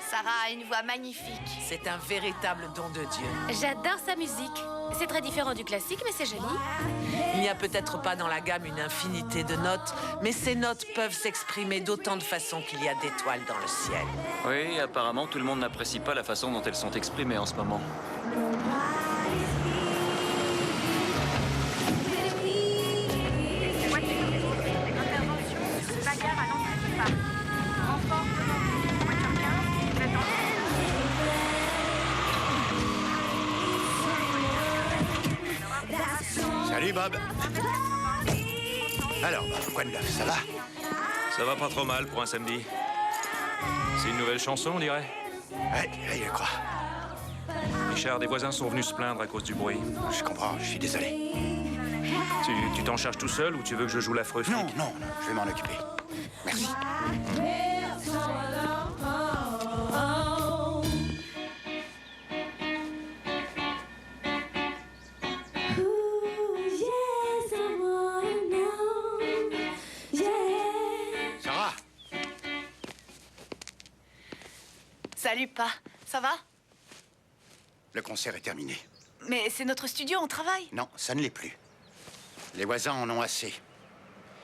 Sarah a une voix magnifique. C'est un véritable don de Dieu. J'adore sa musique. C'est très différent du classique, mais c'est joli. Il n'y a peut-être pas dans la gamme une infinité de notes, mais ces notes peuvent s'exprimer d'autant de façons qu'il y a d'étoiles dans le ciel. Oui, apparemment, tout le monde n'apprécie pas la façon dont elles sont exprimées en ce moment. Salut Bob. Alors, quoi de neuf, ça va? Ça va pas trop mal pour un samedi. C'est une nouvelle chanson, on dirait. Ouais, je crois. Richard, des voisins sont venus se plaindre à cause du bruit. Je comprends, je suis désolé. Tu t'en charges tout seul ou tu veux que je joue l'affreux flic? Non, je vais m'en occuper. Merci. Sarah! Salut, Pa. Ça va? Le concert est terminé. Mais c'est notre studio, on travaille. Non, ça ne l'est plus. Les voisins en ont assez.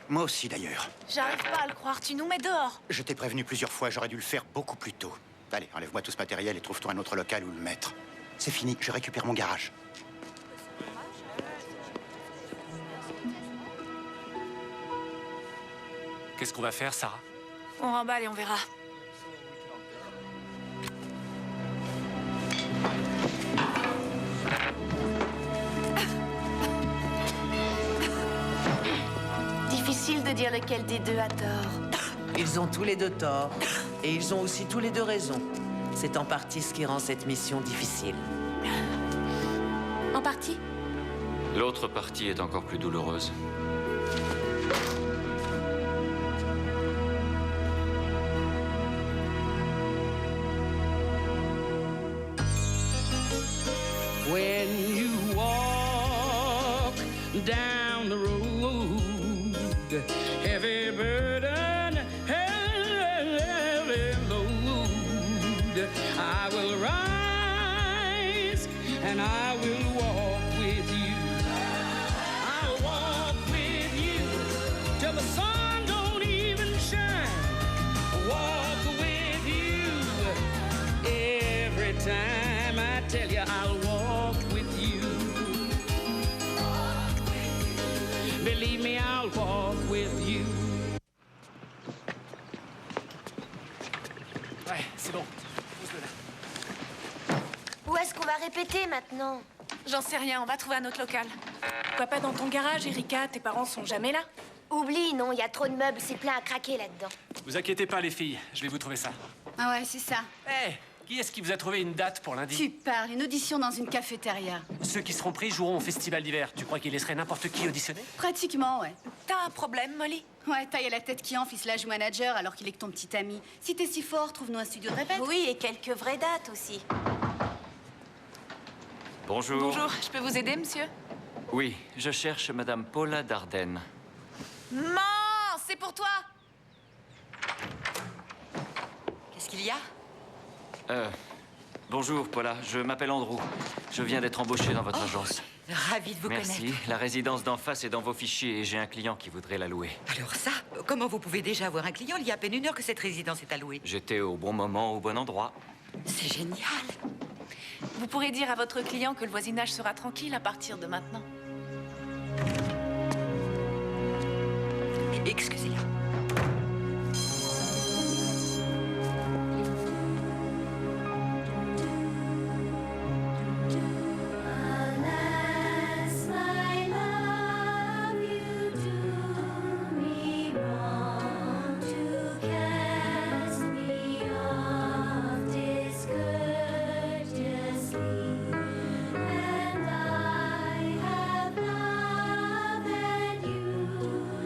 Moi aussi, d'ailleurs. J'arrive pas à le croire, tu nous mets dehors. Je t'ai prévenu plusieurs fois, j'aurais dû le faire beaucoup plus tôt. Allez, enlève-moi tout ce matériel et trouve-toi un autre local où le mettre. C'est fini, je récupère mon garage. Qu'est-ce qu'on va faire, Sarah? On remballe et on verra. Difficile de dire lequel des deux a tort. Ils ont tous les deux tort, et ils ont aussi tous les deux raison. C'est en partie ce qui rend cette mission difficile. En partie? L'autre partie est encore plus douloureuse. When you walk down the road, heavy burden, heavy load, I will rise and I will walk with you. I'll walk with you till the sun don't even shine. Walk with you every time I tell you I'll walk with you. Believe me, I'll walk with you. Ouais, c'est bon. Où est-ce qu'on va répéter maintenant? J'en sais rien, on va trouver un autre local. Pourquoi pas dans ton garage, Erika? Tes parents sont jamais là. Oublie, non, il y a trop de meubles, c'est plein à craquer là-dedans. Vous inquiétez pas, les filles. Je vais vous trouver ça. Ah ouais, c'est ça. Hé, qui est-ce qui vous a trouvé une date pour lundi? Tu parles, une audition dans une cafétéria. Ceux qui seront pris joueront au festival d'hiver. Tu crois qu'ils laisseraient n'importe qui auditionner? Pratiquement, ouais. T'as un problème, Molly? Ouais, taille à la tête qui enfle, il se la joue manager alors qu'il est que ton petit ami. Si t'es si fort, trouve-nous un studio de répète. Oui, et quelques vraies dates aussi. Bonjour. Bonjour, je peux vous aider, monsieur? Oui, je cherche Madame Paula Dardenne. Maman, c'est pour toi! Qu'est-ce qu'il y a? Bonjour, Paula. Je m'appelle Andrew. Je viens d'être embauché dans votre agence. Ravi de vous Merci. connaître. La résidence d'en face est dans vos fichiers et j'ai un client qui voudrait la louer. Alors ça, comment vous pouvez déjà avoir un client? Il y a à peine 1 heure que cette résidence est allouée. J'étais au bon moment, au bon endroit. C'est génial. Vous pourrez dire à votre client que le voisinage sera tranquille à partir de maintenant. Excusez-la.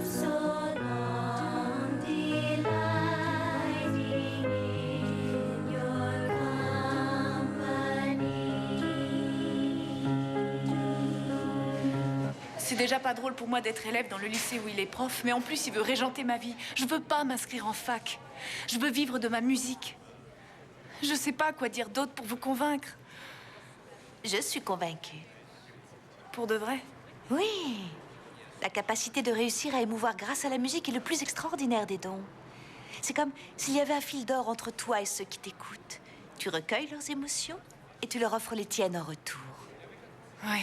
So long. C'est déjà pas drôle pour moi d'être élève dans le lycée où il est prof, mais en plus, il veut régenter ma vie. Je veux pas m'inscrire en fac. Je veux vivre de ma musique. Je sais pas quoi dire d'autre pour vous convaincre. Je suis convaincue. Pour de vrai? Oui. La capacité de réussir à émouvoir grâce à la musique est le plus extraordinaire des dons. C'est comme s'il y avait un fil d'or entre toi et ceux qui t'écoutent. Tu recueilles leurs émotions et tu leur offres les tiennes en retour. Oui.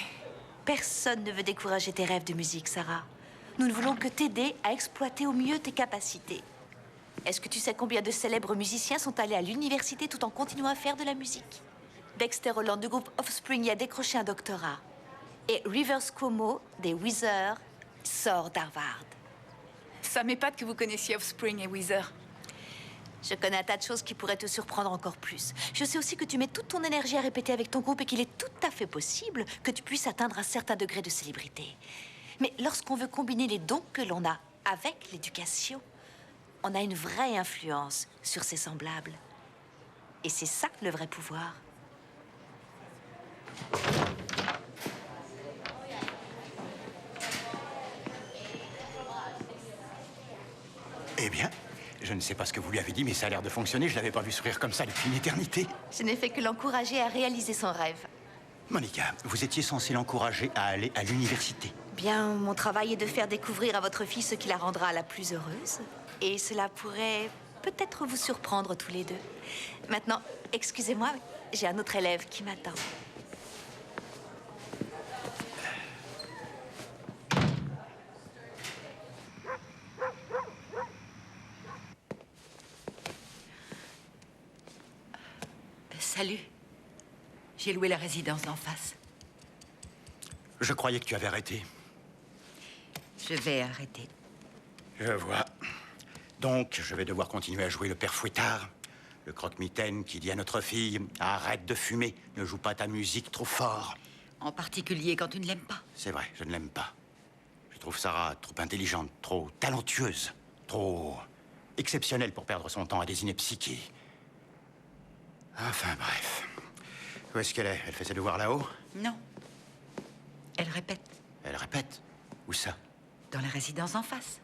Personne ne veut décourager tes rêves de musique, Sarah. Nous ne voulons que t'aider à exploiter au mieux tes capacités. Est-ce que tu sais combien de célèbres musiciens sont allés à l'université tout en continuant à faire de la musique? Dexter Holland du groupe Offspring y a décroché un doctorat. Et Rivers Cuomo, des Weezer, sort d'Harvard. Ça m'épate que vous connaissiez Offspring et Weezer. Je connais un tas de choses qui pourraient te surprendre encore plus. Je sais aussi que tu mets toute ton énergie à répéter avec ton groupe et qu'il est tout à fait possible que tu puisses atteindre un certain degré de célébrité. Mais lorsqu'on veut combiner les dons que l'on a avec l'éducation, on a une vraie influence sur ses semblables. Et c'est ça le vrai pouvoir. Eh bien, je ne sais pas ce que vous lui avez dit, mais ça a l'air de fonctionner. Je l'avais pas vu sourire comme ça depuis une éternité. Je n'ai fait que l'encourager à réaliser son rêve. Monica, vous étiez censée l'encourager à aller à l'université. Bien, mon travail est de faire découvrir à votre fille ce qui la rendra la plus heureuse. Et cela pourrait peut-être vous surprendre tous les deux. Maintenant, excusez-moi, j'ai un autre élève qui m'attend. Salut. J'ai loué la résidence d'en face. Je croyais que tu avais arrêté. Je vais arrêter. Je vois. Donc, je vais devoir continuer à jouer le père Fouettard, le croque-mitaine qui dit à notre fille « Arrête de fumer, ne joue pas ta musique trop fort. » En particulier quand tu ne l'aimes pas. C'est vrai, je ne l'aime pas. Je trouve Sarah trop intelligente, trop talentueuse, trop exceptionnelle pour perdre son temps à des inepties. Enfin, bref. Où est-ce qu'elle est? Elle fait ses devoirs là-haut? Non. Elle répète. Elle répète? Où ça? Dans la résidence en face.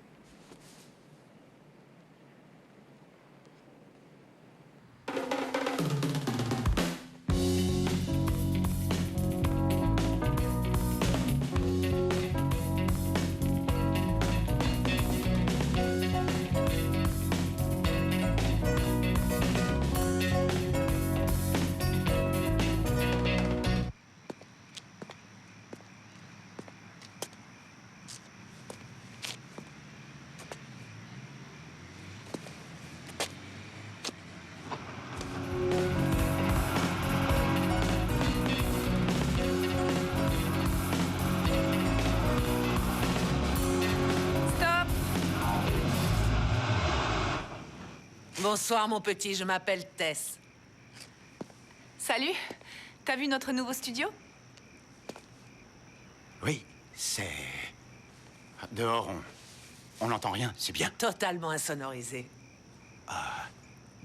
Bonsoir, mon petit, je m'appelle Tess. Salut. T'as vu notre nouveau studio? Oui, c'est... Dehors, on n'entend rien, c'est bien. Totalement insonorisé.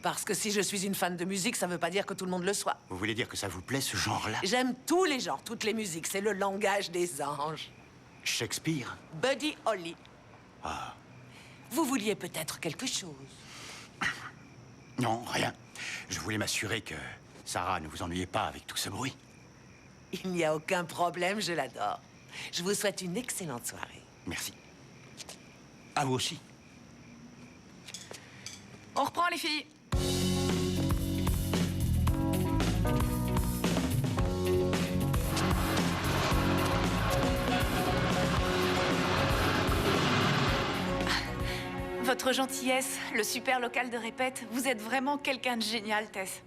Parce que si je suis une fan de musique, ça veut pas dire que tout le monde le soit. Vous voulez dire que ça vous plaît, ce genre-là? J'aime tous les genres, toutes les musiques. C'est le langage des anges. Shakespeare? Buddy Holly. Vous vouliez peut-être quelque chose? Non, rien. Je voulais m'assurer que Sarah ne vous ennuyait pas avec tout ce bruit. Il n'y a aucun problème, je l'adore. Je vous souhaite une excellente soirée. Merci. À vous aussi. On reprend, les filles. Votre gentillesse, le super local de répète, vous êtes vraiment quelqu'un de génial, Tess.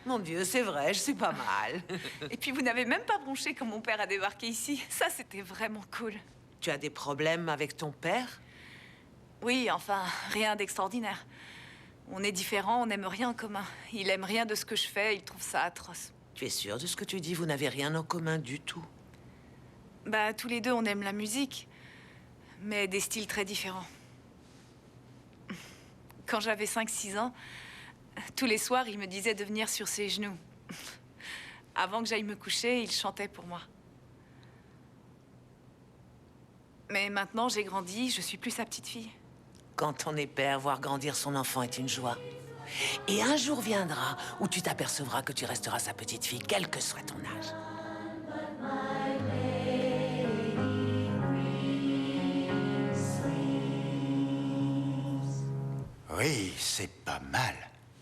Mon Dieu, c'est vrai, je suis pas mal. Et puis vous n'avez même pas bronché quand mon père a débarqué ici. Ça, c'était vraiment cool. Tu as des problèmes avec ton père? Oui, enfin, rien d'extraordinaire. On est différents, on n'aime rien en commun. Il aime rien de ce que je fais, il trouve ça atroce. Tu es sûre de ce que tu dis? Vous n'avez rien en commun du tout. Bah, tous les deux, on aime la musique, mais des styles très différents. Quand j'avais 5-6 ans, tous les soirs, il me disait de venir sur ses genoux. Avant que j'aille me coucher, il chantait pour moi. Mais maintenant, j'ai grandi, je suis plus sa petite fille. Quand on est père, voir grandir son enfant est une joie. Et un jour viendra où tu t'apercevras que tu resteras sa petite fille, quel que soit ton âge. Oui, c'est pas mal.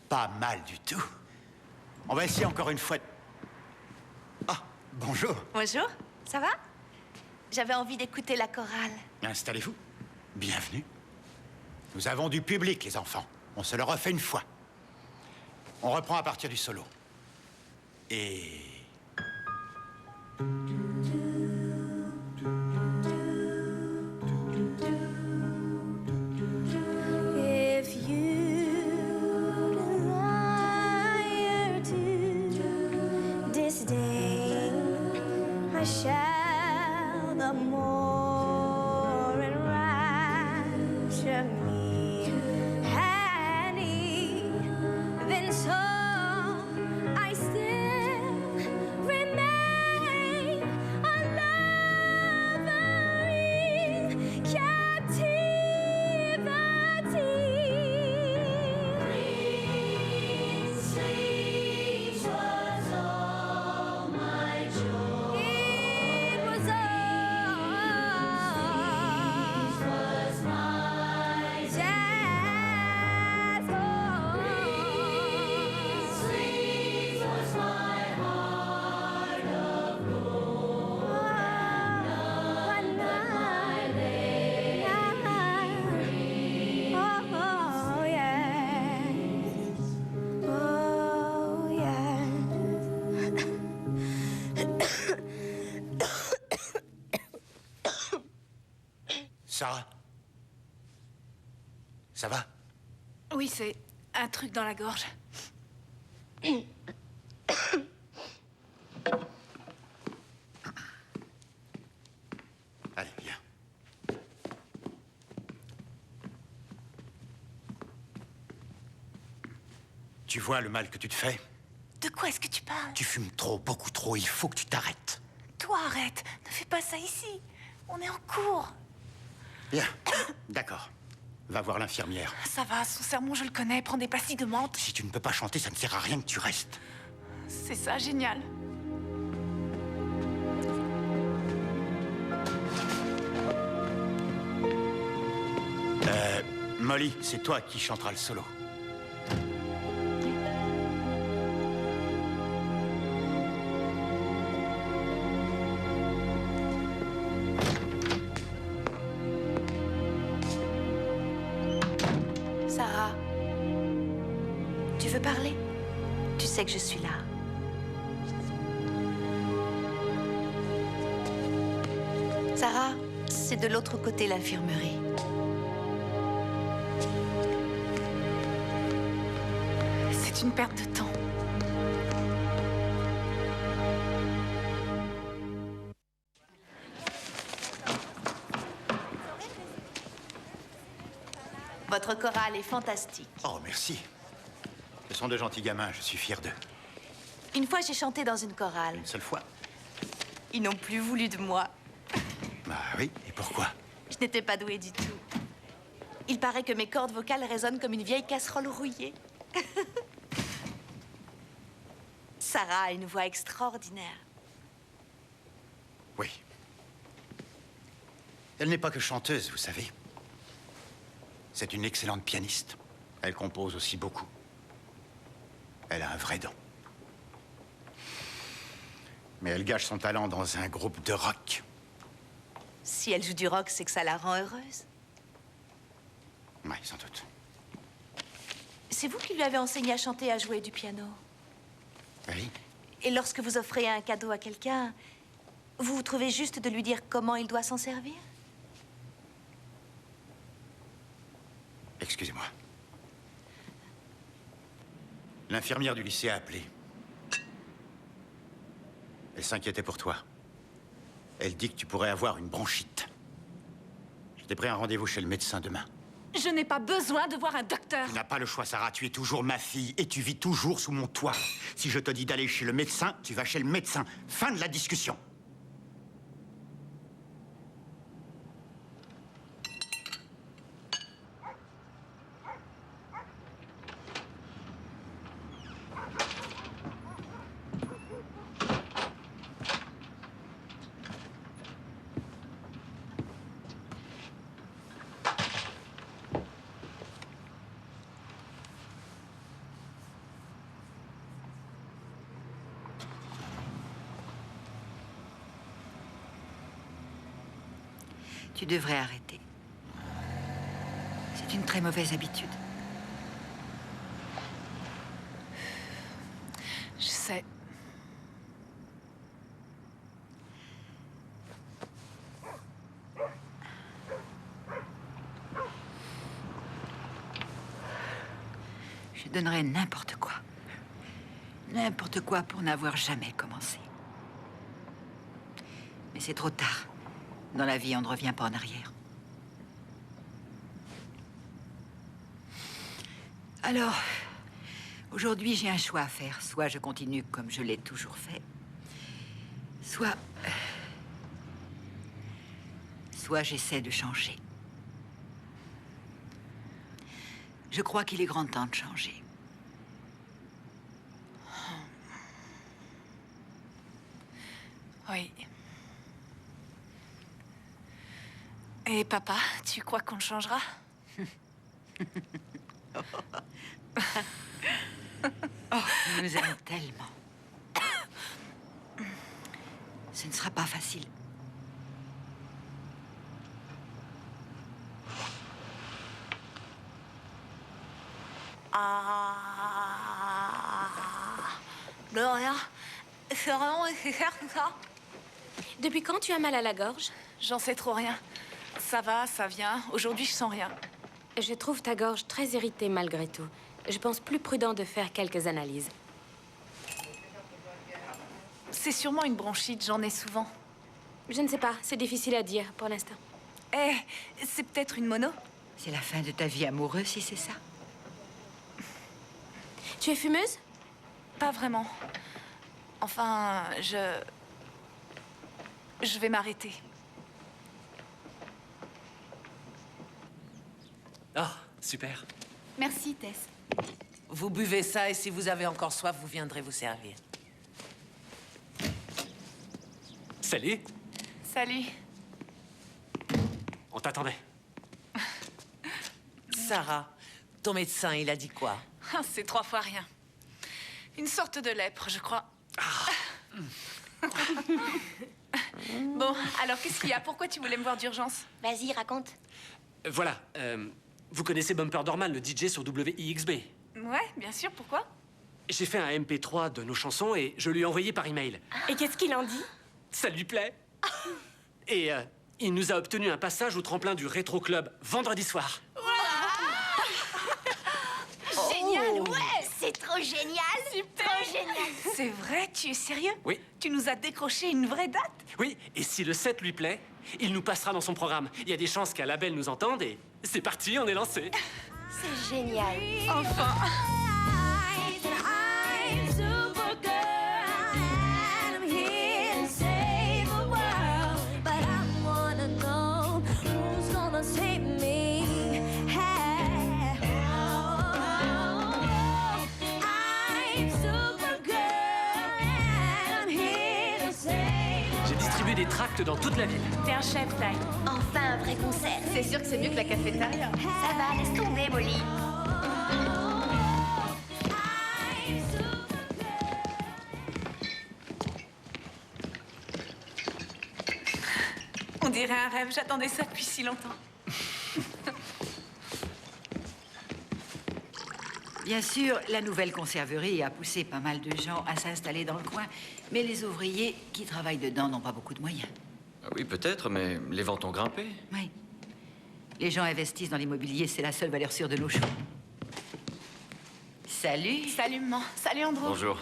Pas mal du tout. On va essayer encore une fois. Ah, bonjour. Bonjour, ça va? J'avais envie d'écouter la chorale. Installez-vous. Bienvenue. Nous avons du public, les enfants. On se le refait une fois. On reprend à partir du solo. Et... If you desire to disdain, I shall the more enrapture me, and even so I still remain a lover in captivity. Sleep was all my joy. It was all. Was my jazz. Sleep was my heart of gold. One night lay. Oh, yes. Oh, yes. Sarah? Ça va? Oui, c'est un truc dans la gorge. Allez, viens. Tu vois le mal que tu te fais? De quoi est-ce que tu parles? Tu fumes trop, beaucoup trop. Il faut que tu t'arrêtes. Toi, arrête. Ne fais pas ça ici. On est en cours. Bien. D'accord. Va voir l'infirmière. Ça va, son sermon, je le connais. Prends des pastilles de menthe. Si tu ne peux pas chanter, ça ne sert à rien que tu restes. C'est ça, génial. Molly, c'est toi qui chanteras le solo. Sarah, tu veux parler? Tu sais que je suis là. Sarah, c'est de l'autre côté l'infirmerie. C'est une perte de temps. Votre chorale est fantastique. Oh, merci. Ce sont de gentils gamins, je suis fier d'eux. Une fois, j'ai chanté dans une chorale. Une seule fois? Ils n'ont plus voulu de moi. Bah oui, et pourquoi? Je n'étais pas douée du tout. Il paraît que mes cordes vocales résonnent comme une vieille casserole rouillée. Sarah a une voix extraordinaire. Oui. Elle n'est pas que chanteuse, vous savez. C'est une excellente pianiste. Elle compose aussi beaucoup. Elle a un vrai don. Mais elle gâche son talent dans un groupe de rock. Si elle joue du rock, c'est que ça la rend heureuse. Oui, sans doute. C'est vous qui lui avez enseigné à chanter et à jouer du piano. Oui. Et lorsque vous offrez un cadeau à quelqu'un, vous vous trouvez juste de lui dire comment il doit s'en servir? Excusez-moi. L'infirmière du lycée a appelé. Elle s'inquiétait pour toi. Elle dit que tu pourrais avoir une bronchite. Je t'ai pris un rendez-vous chez le médecin demain. Je n'ai pas besoin de voir un docteur. Tu n'as pas le choix, Sarah. Tu es toujours ma fille et tu vis toujours sous mon toit. Si je te dis d'aller chez le médecin, tu vas chez le médecin. Fin de la discussion. Tu devrais arrêter. C'est une très mauvaise habitude. Je sais. Je donnerais n'importe quoi. N'importe quoi pour n'avoir jamais commencé. Mais c'est trop tard. Dans la vie, on ne revient pas en arrière. Alors, aujourd'hui, j'ai un choix à faire. Soit je continue comme je l'ai toujours fait, soit j'essaie de changer. Je crois qu'il est grand temps de changer. Oui. Et papa, tu crois qu'on le changera? Oh, il nous aime tellement. Ce ne sera pas facile. De rien. C'est vraiment nécessaire tout ça? Depuis quand tu as mal à la gorge? J'en sais trop rien. Ça va, ça vient. Aujourd'hui, je sens rien. Je trouve ta gorge très irritée malgré tout. Je pense plus prudent de faire quelques analyses. C'est sûrement une bronchite, j'en ai souvent. Je ne sais pas, c'est difficile à dire pour l'instant. Eh, c'est peut-être une mono? C'est la fin de ta vie amoureuse, si c'est ça. Tu es fumeuse? Pas vraiment. Enfin, je vais m'arrêter. Oh, super. Merci, Tess. Vous buvez ça et si vous avez encore soif, vous viendrez vous servir. Salut. Salut. On t'attendait. Sarah, ton médecin, il a dit quoi? Ah, c'est 3 fois rien. Une sorte de lèpre, je crois. Bon, alors qu'est-ce qu'il y a? Pourquoi tu voulais me voir d'urgence? Vas-y, raconte. Voilà, vous connaissez Bumper Dorman, le DJ sur WIXB? Ouais, bien sûr, pourquoi? J'ai fait un MP3 de nos chansons et je lui ai envoyé par email. Et qu'est-ce qu'il en dit? Ça lui plaît. Et il nous a obtenu un passage au tremplin du Rétro Club vendredi soir. Génial, ouais, c'est trop génial. Super. Trop génial. C'est vrai, tu es sérieux? Oui. Tu nous as décroché une vraie date? Oui, et si le set lui plaît, il nous passera dans son programme. Il y a des chances qu'un label nous entende et c'est parti, on est lancé. C'est génial. Enfin. J'ai distribué des tracts dans toute la ville. T'es un chef, Ty. Enfin un vrai concert. C'est sûr que c'est mieux que la cafétéria. Ça va, laisse tomber, Molly. On dirait un rêve, j'attendais ça depuis si longtemps. Bien sûr, la nouvelle conserverie a poussé pas mal de gens à s'installer dans le coin, mais les ouvriers qui travaillent dedans n'ont pas beaucoup de moyens. Ah oui, peut-être, mais les ventes ont grimpé. Oui. Les gens investissent dans l'immobilier, c'est la seule valeur sûre de nos choux. Salut. Salut, maman. Salut, Andrew. Bonjour.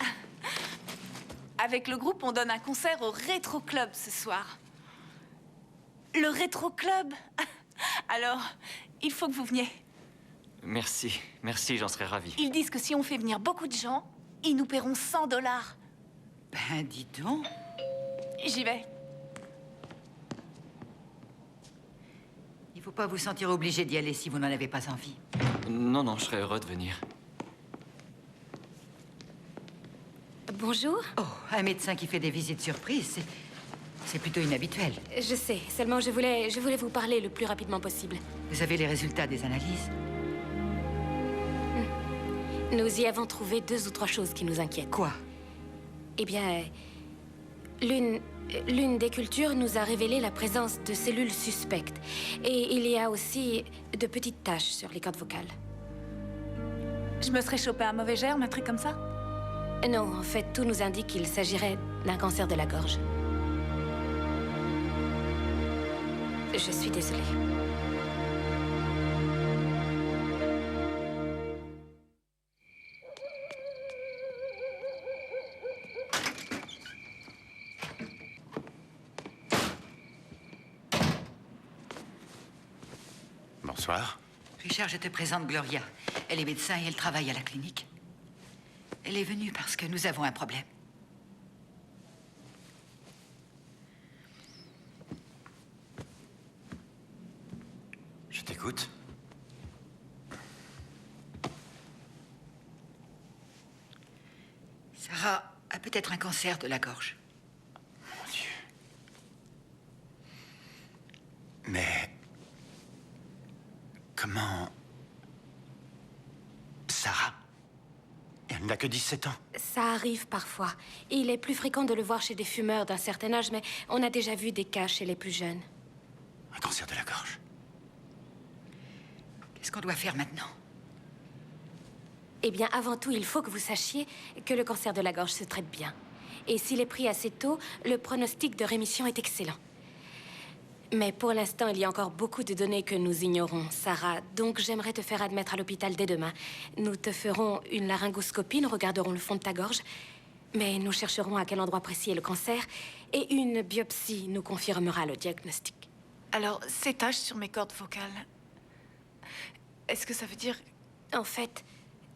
Avec le groupe, on donne un concert au Rétro Club ce soir. Le Rétro Club? Alors, il faut que vous veniez. Merci, merci, j'en serais ravi. Ils disent que si on fait venir beaucoup de gens, ils nous paieront $100. Ben, dis donc. J'y vais. Il faut pas vous sentir obligé d'y aller si vous n'en avez pas envie. Non, non, je serais heureux de venir. Bonjour. Oh, un médecin qui fait des visites surprises, c'est plutôt inhabituel. Je sais, seulement je voulais vous parler le plus rapidement possible. Vous avez les résultats des analyses? Nous y avons trouvé 2 ou 3 choses qui nous inquiètent. Quoi? Eh bien, L'une des cultures nous a révélé la présence de cellules suspectes. Et il y a aussi de petites taches sur les cordes vocales. Je me serais chopé un mauvais germe, un truc comme ça? Non, en fait, tout nous indique qu'il s'agirait d'un cancer de la gorge. Je suis désolée. Bonsoir. Richard, je te présente Gloria. Elle est médecin et elle travaille à la clinique. Elle est venue parce que nous avons un problème. Je t'écoute. Sarah a peut-être un cancer de la gorge. Mon Dieu. Mais... comment... Sarah? Elle n'a que 17 ans. Ça arrive parfois. Il est plus fréquent de le voir chez des fumeurs d'un certain âge, mais on a déjà vu des cas chez les plus jeunes. Un cancer de la gorge. Qu'est-ce qu'on doit faire maintenant? Eh bien, avant tout, il faut que vous sachiez que le cancer de la gorge se traite bien. Et s'il est pris assez tôt, le pronostic de rémission est excellent. Mais pour l'instant, il y a encore beaucoup de données que nous ignorons, Sarah. Donc, j'aimerais te faire admettre à l'hôpital dès demain. Nous te ferons une laryngoscopie, nous regarderons le fond de ta gorge. Mais nous chercherons à quel endroit précis est le cancer. Et une biopsie nous confirmera le diagnostic. Alors, ces taches sur mes cordes vocales... Est-ce que ça veut dire... En fait,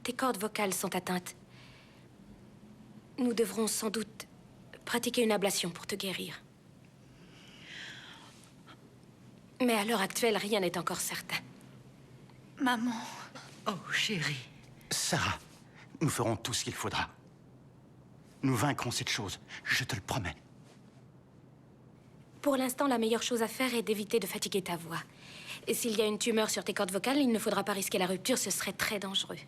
tes cordes vocales sont atteintes. Nous devrons sans doute pratiquer une ablation pour te guérir. Mais à l'heure actuelle, rien n'est encore certain. Maman... Oh, chérie. Sarah, nous ferons tout ce qu'il faudra. Nous vaincrons cette chose, je te le promets. Pour l'instant, la meilleure chose à faire est d'éviter de fatiguer ta voix. Et s'il y a une tumeur sur tes cordes vocales, il ne faudra pas risquer la rupture, ce serait très dangereux.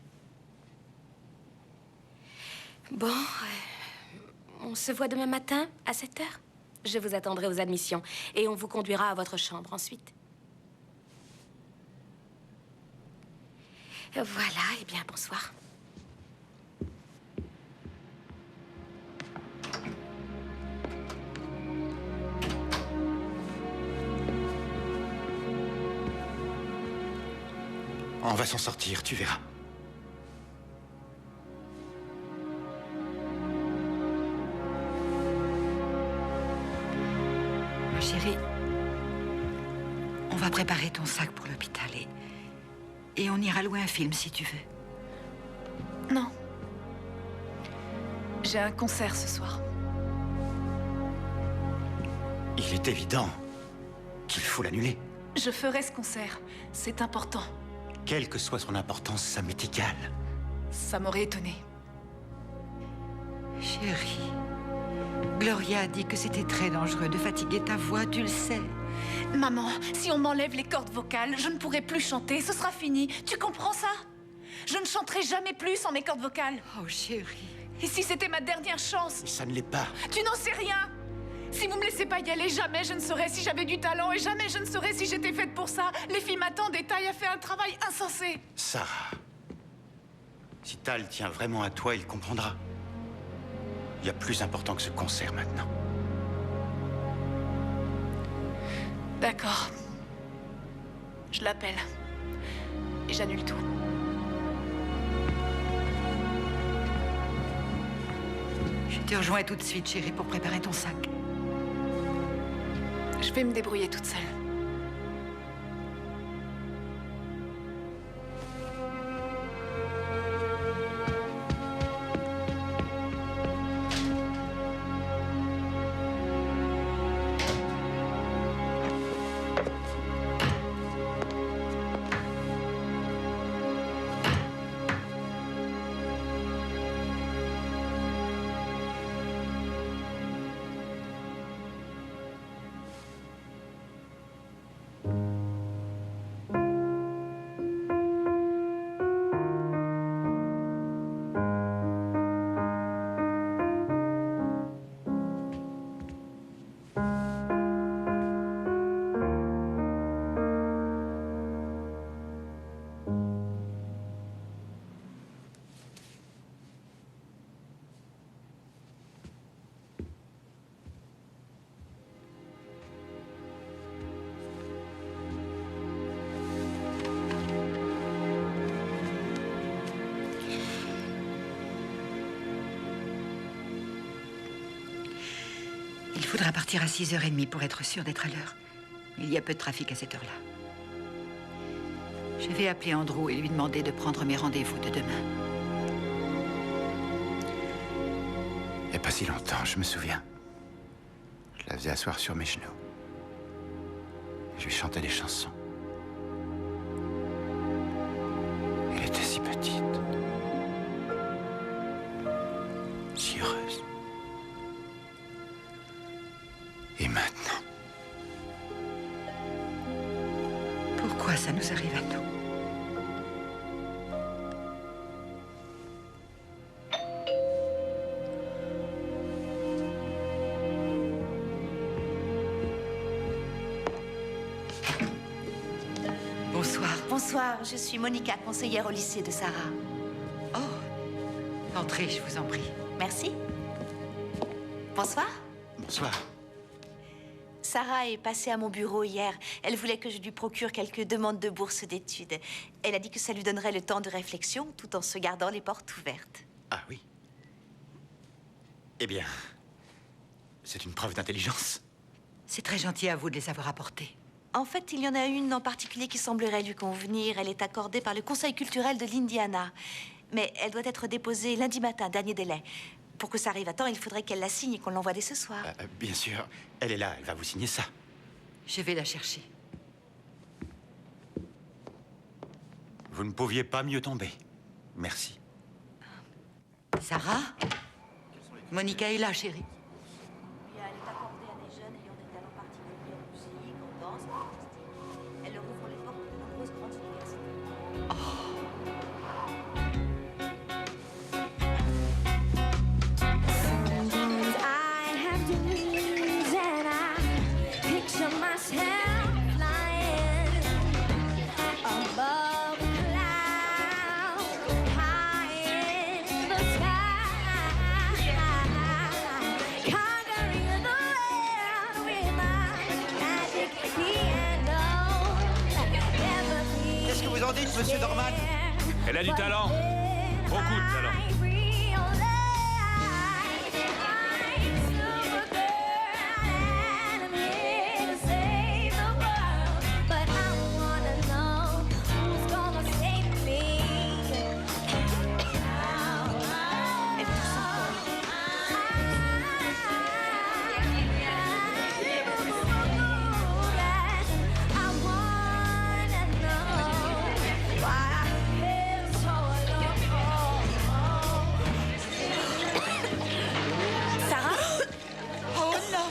Bon, on se voit demain matin à 7 heures. Je vous attendrai aux admissions et on vous conduira à votre chambre ensuite. Voilà, eh bien, bonsoir. On va s'en sortir, tu verras. Ma chérie, on va préparer ton sac pour l'hôpital et on ira louer un film si tu veux. Non. J'ai un concert ce soir. Il est évident qu'il faut l'annuler. Je ferai ce concert. C'est important. Quelle que soit son importance, ça m'est égal. Ça m'aurait étonnée. Chérie, Gloria a dit que c'était très dangereux de fatiguer ta voix, tu le sais. Maman, si on m'enlève les cordes vocales, je ne pourrai plus chanter, ce sera fini. Tu comprends ça? Je ne chanterai jamais plus sans mes cordes vocales. Oh, chérie. Et si c'était ma dernière chance? Mais ça ne l'est pas. Tu n'en sais rien. Si vous me laissez pas y aller, jamais je ne saurais si j'avais du talent et jamais je ne saurais si j'étais faite pour ça. Les filles m'attendent et Ty a fait un travail insensé. Sarah, si Tal tient vraiment à toi, il comprendra. Il y a plus important que ce concert maintenant. D'accord. Je l'appelle. Et j'annule tout. Je te rejoins tout de suite, chérie, pour préparer ton sac. Je vais me débrouiller toute seule. faudra partir à 6h30 pour être sûr d'être à l'heure. Il y a peu de trafic à cette heure-là. Je vais appeler Andrew et lui demander de prendre mes rendez-vous de demain. Il n'y a pas si longtemps, je me souviens. Je la faisais asseoir sur mes genoux. Et je lui chantais des chansons. Elle était si petite. Si heureuse. Et maintenant? Pourquoi ça nous arrive à nous? Bonsoir. Bonsoir, je suis Monica, conseillère au lycée de Sarah. Oh, entrez, je vous en prie. Merci. Bonsoir. Bonsoir. Sarah est passée à mon bureau hier. Elle voulait que je lui procure quelques demandes de bourse d'études. Elle a dit que ça lui donnerait le temps de réflexion tout en se gardant les portes ouvertes. Ah oui. Eh bien, c'est une preuve d'intelligence. C'est très gentil à vous de les avoir apportés. En fait, il y en a une en particulier qui semblerait lui convenir. Elle est accordée par le Conseil culturel de l'Indiana. Mais elle doit être déposée lundi matin, dernier délai. Pour que ça arrive à temps, il faudrait qu'elle la signe et qu'on l'envoie dès ce soir. Bien sûr. Elle est là, elle va vous signer ça. Je vais la chercher. Vous ne pouviez pas mieux tomber. Merci. Sarah? Monica est là, chérie. Elle est accordée à des jeunes ayant des talents particuliers en musique, en danse, en artistique. Elle leur ouvre les portes de nombreuses grandes universités. Qu'est-ce que vous en dites, monsieur Dorman? Elle a du talent. Beaucoup de talent.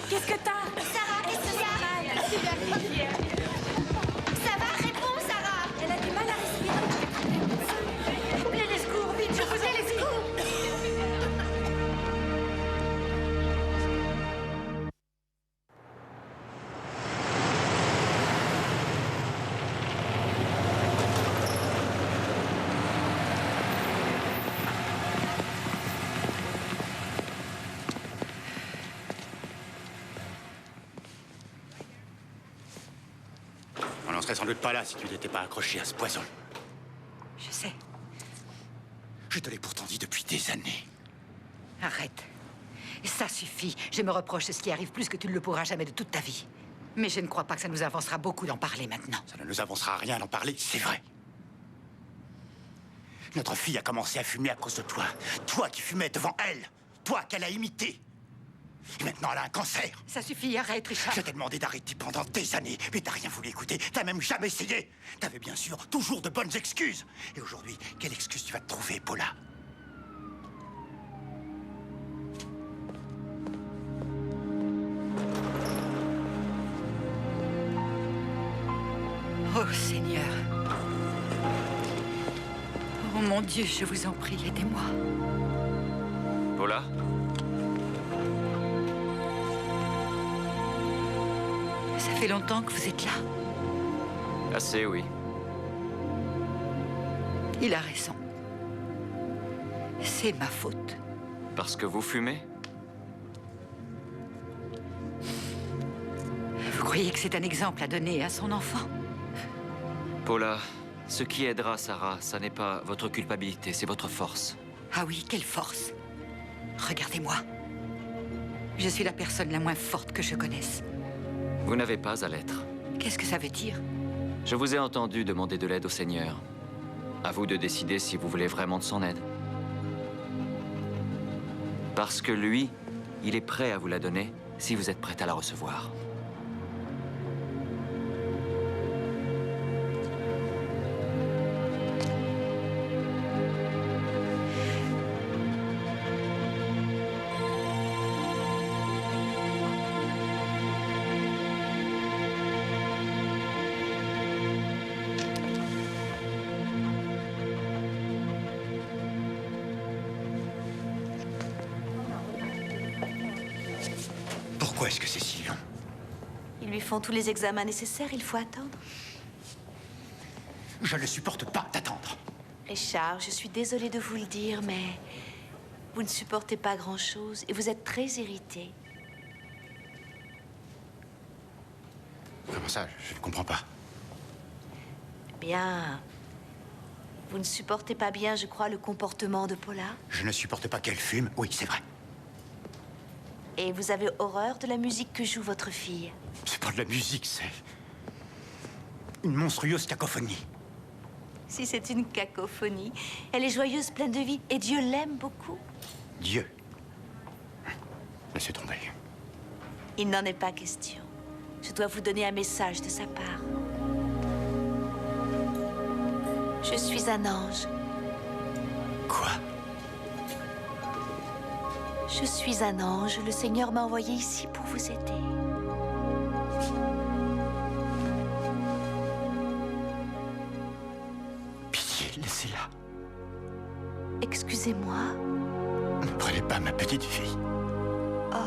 Qu'est-ce que t'as? Sarah, qu'est-ce qu'il y a? Ça va, réponds, Sarah. Elle a du mal à respirer. Appelez les secours, vite, je vous ai les secours. On n'en serait sans doute pas là si tu n'étais pas accroché à ce poison. Je sais. Je te l'ai pourtant dit depuis des années. Arrête. Ça suffit. Je me reproche ce qui arrive plus que tu ne le pourras jamais de toute ta vie. Mais je ne crois pas que ça nous avancera beaucoup d'en parler maintenant. Ça ne nous avancera rien d'en parler, c'est vrai. Notre fille a commencé à fumer à cause de toi. Toi qui fumais devant elle. Toi qu'elle a imité. Et maintenant, elle a un cancer. Ça suffit, arrête, Richard. Je t'ai demandé d'arrêter pendant des années, mais t'as rien voulu écouter. T'as même jamais essayé. T'avais bien sûr toujours de bonnes excuses. Et aujourd'hui, quelle excuse tu vas te trouver, Paula? Oh, Seigneur. Oh, mon Dieu, je vous en prie, aidez-moi. Paula? Ça fait longtemps que vous êtes là. Assez, oui. Il a raison. C'est ma faute. Parce que vous fumez? Vous croyez que c'est un exemple à donner à son enfant? Paula, ce qui aidera Sarah, ça n'est pas votre culpabilité, c'est votre force. Ah oui, quelle force. Regardez-moi. Je suis la personne la moins forte que je connaisse. Vous n'avez pas à l'être. Qu'est-ce que ça veut dire? Je vous ai entendu demander de l'aide au Seigneur. À vous de décider si vous voulez vraiment de son aide. Parce que lui, il est prêt à vous la donner si vous êtes prête à la recevoir. Pourquoi est-ce que c'est si long? Ils lui font tous les examens nécessaires, il faut attendre. Je ne supporte pas d'attendre. Richard, je suis désolée de vous le dire, mais vous ne supportez pas grand-chose et vous êtes très irrité. Comment ça? Je ne comprends pas. Bien. Vous ne supportez pas bien, je crois, le comportement de Paula. Je ne supporte pas qu'elle fume. Oui, c'est vrai. Et vous avez horreur de la musique que joue votre fille. C'est pas de la musique, c'est une monstrueuse cacophonie. Si c'est une cacophonie, elle est joyeuse, pleine de vie, et Dieu l'aime beaucoup. Dieu. Laissez tomber. Il n'en est pas question. Je dois vous donner un message de sa part. Je suis un ange. Quoi? Je suis un ange. Le Seigneur m'a envoyé ici pour vous aider. Pitié, laissez-la. Excusez-moi. Ne prenez pas ma petite fille. Oh.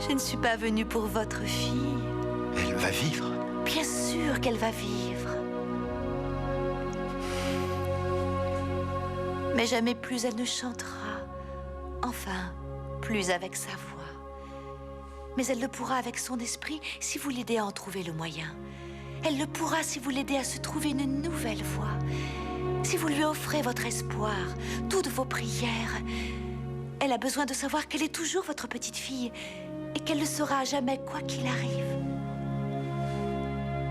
Je ne suis pas venue pour votre fille. Elle va vivre. Bien sûr qu'elle va vivre. Mais jamais plus elle ne chantera. Enfin, plus avec sa voix. Mais elle le pourra avec son esprit si vous l'aidez à en trouver le moyen. Elle le pourra si vous l'aidez à se trouver une nouvelle voie. Si vous lui offrez votre espoir, toutes vos prières. Elle a besoin de savoir qu'elle est toujours votre petite fille et qu'elle le sera à jamais quoi qu'il arrive.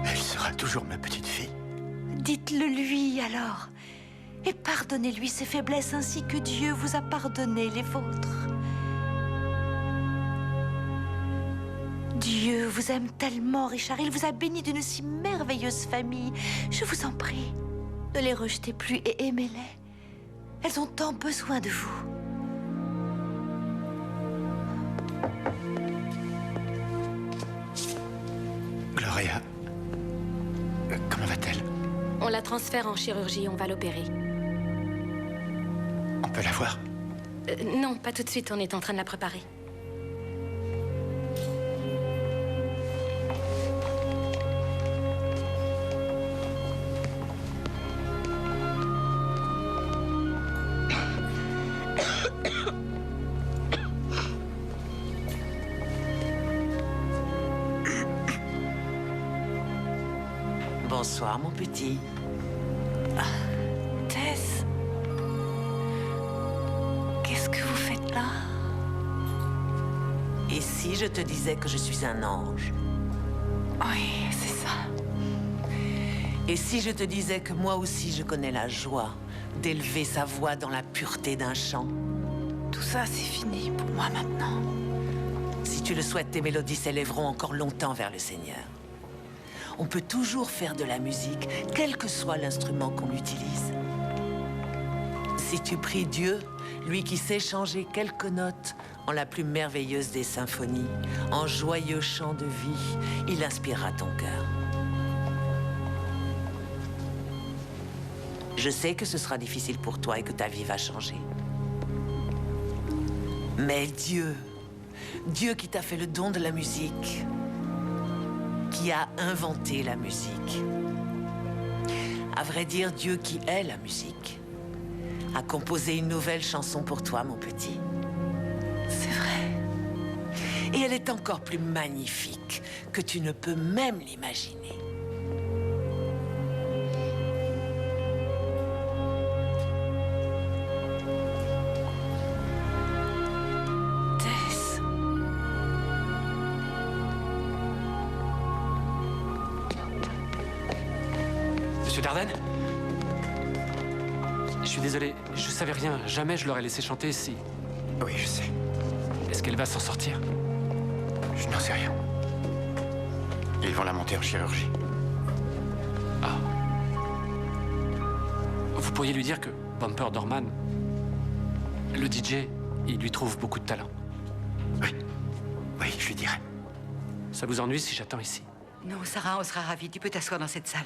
Elle sera toujours ma petite fille. Dites-le lui alors. Et pardonnez-lui ses faiblesses ainsi que Dieu vous a pardonné les vôtres. Dieu vous aime tellement, Richard. Il vous a béni d'une si merveilleuse famille. Je vous en prie, ne les rejetez plus et aimez-les. Elles ont tant besoin de vous. Gloria, comment va-t-elle? On la transfère en chirurgie, on va l'opérer. On peut la voir? Non, pas tout de suite, on est en train de la préparer. Bonsoir, mon petit. Tess, qu'est-ce que vous faites là? Et si je te disais que je suis un ange? Oui, c'est ça. Et si je te disais que moi aussi je connais la joie d'élever sa voix dans la pureté d'un chant? Tout ça, c'est fini pour moi maintenant. Si tu le souhaites, tes mélodies s'élèveront encore longtemps vers le Seigneur. On peut toujours faire de la musique, quel que soit l'instrument qu'on utilise. Si tu pries Dieu, lui qui sait changer quelques notes en la plus merveilleuse des symphonies, en joyeux chants de vie, il inspirera ton cœur. Je sais que ce sera difficile pour toi et que ta vie va changer. Mais Dieu qui t'a fait le don de la musique, qui a inventé la musique. À vrai dire, Dieu qui est la musique, a composé une nouvelle chanson pour toi, mon petit. C'est vrai. Et elle est encore plus magnifique que tu ne peux même l'imaginer. Darden? Je suis désolé, je savais rien. Jamais je l'aurais laissé chanter si... Oui, je sais. Est-ce qu'elle va s'en sortir? Je n'en sais rien. Ils vont la monter en chirurgie. Ah. Vous pourriez lui dire que Bumper Dorman, le DJ, il lui trouve beaucoup de talent. Oui. Oui, je lui dirai. Ça vous ennuie si j'attends ici? Non, Sarah, on sera ravis. Tu peux t'asseoir dans cette salle.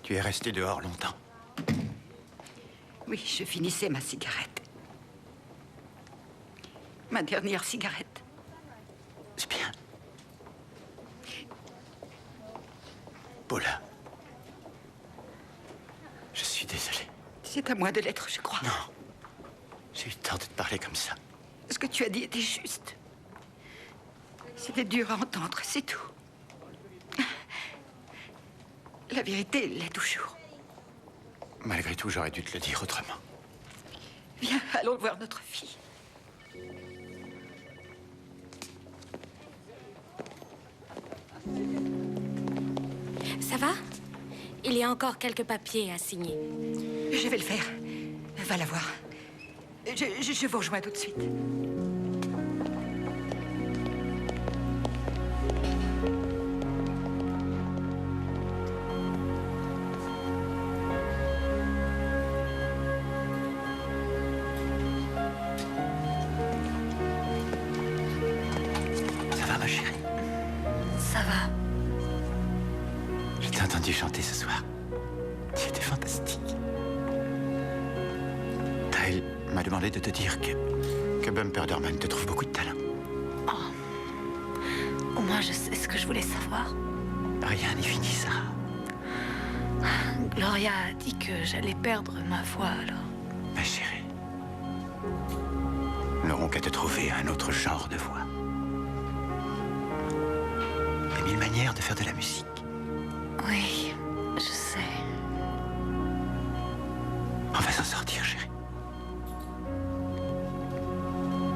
Tu es resté dehors longtemps. Oui, je finissais ma cigarette. Ma dernière cigarette. C'est bien. Paula. Je suis désolé. C'est à moi de l'être, je crois. Non. J'ai eu tort de te parler comme ça. Ce que tu as dit était juste. C'était dur à entendre, c'est tout. La vérité l'est toujours. Malgré tout, j'aurais dû te le dire autrement. Viens, allons voir notre fille. Ça va? Il y a encore quelques papiers à signer. Je vais le faire. Va la voir. Je vous rejoins tout de suite. Ça va, ma chérie? Ça va. Je t'ai entendu chanter ce soir. Tu étais fantastique. Tyle m'a demandé de te dire que Bumper Dorman te trouve beaucoup de talent. Oh. Au moins, je sais ce que je voulais savoir. Rien n'est fini, Sarah. Gloria a dit que j'allais perdre ma voix, alors. Ma chérie, nous n'aurons qu'à te trouver un autre genre de voix. Il y a mille manières de faire de la musique. Oui, je sais. On va s'en sortir, chérie.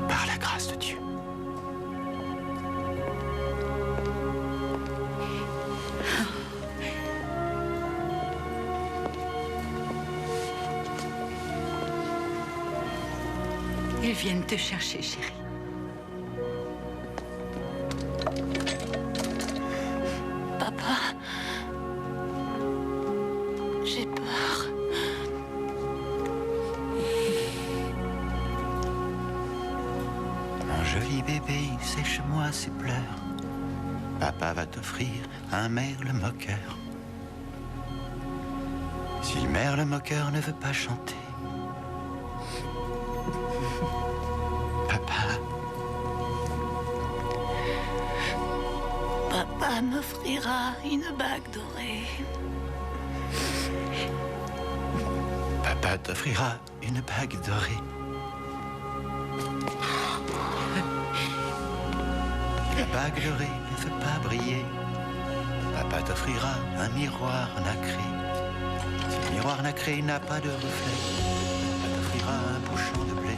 Par la grâce de Dieu. Ils viennent te chercher, chérie. Papa, j'ai peur. Mon joli bébé, sèche-moi ces pleurs. Papa va t'offrir un merle moqueur. Si le merle moqueur ne veut pas chanter, Papa m'offrira une bague dorée. Papa t'offrira une bague dorée. La bague dorée ne veut pas briller. Papa t'offrira un miroir nacré. Si le miroir nacré n'a pas de reflet, papa t'offrira un beau champ de blé.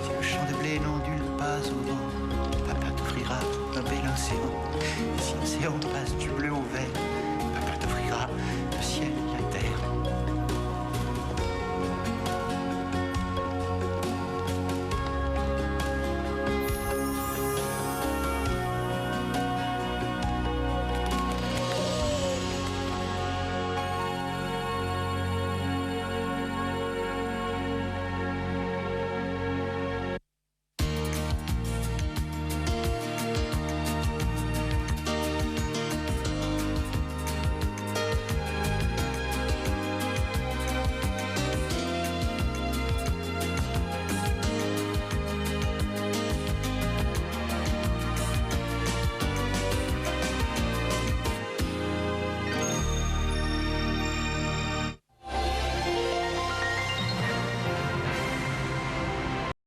Si le champ de blé n'ondule pas au vent, papa t'offrira un bel océan. Et si l'océan passe du bleu au vert,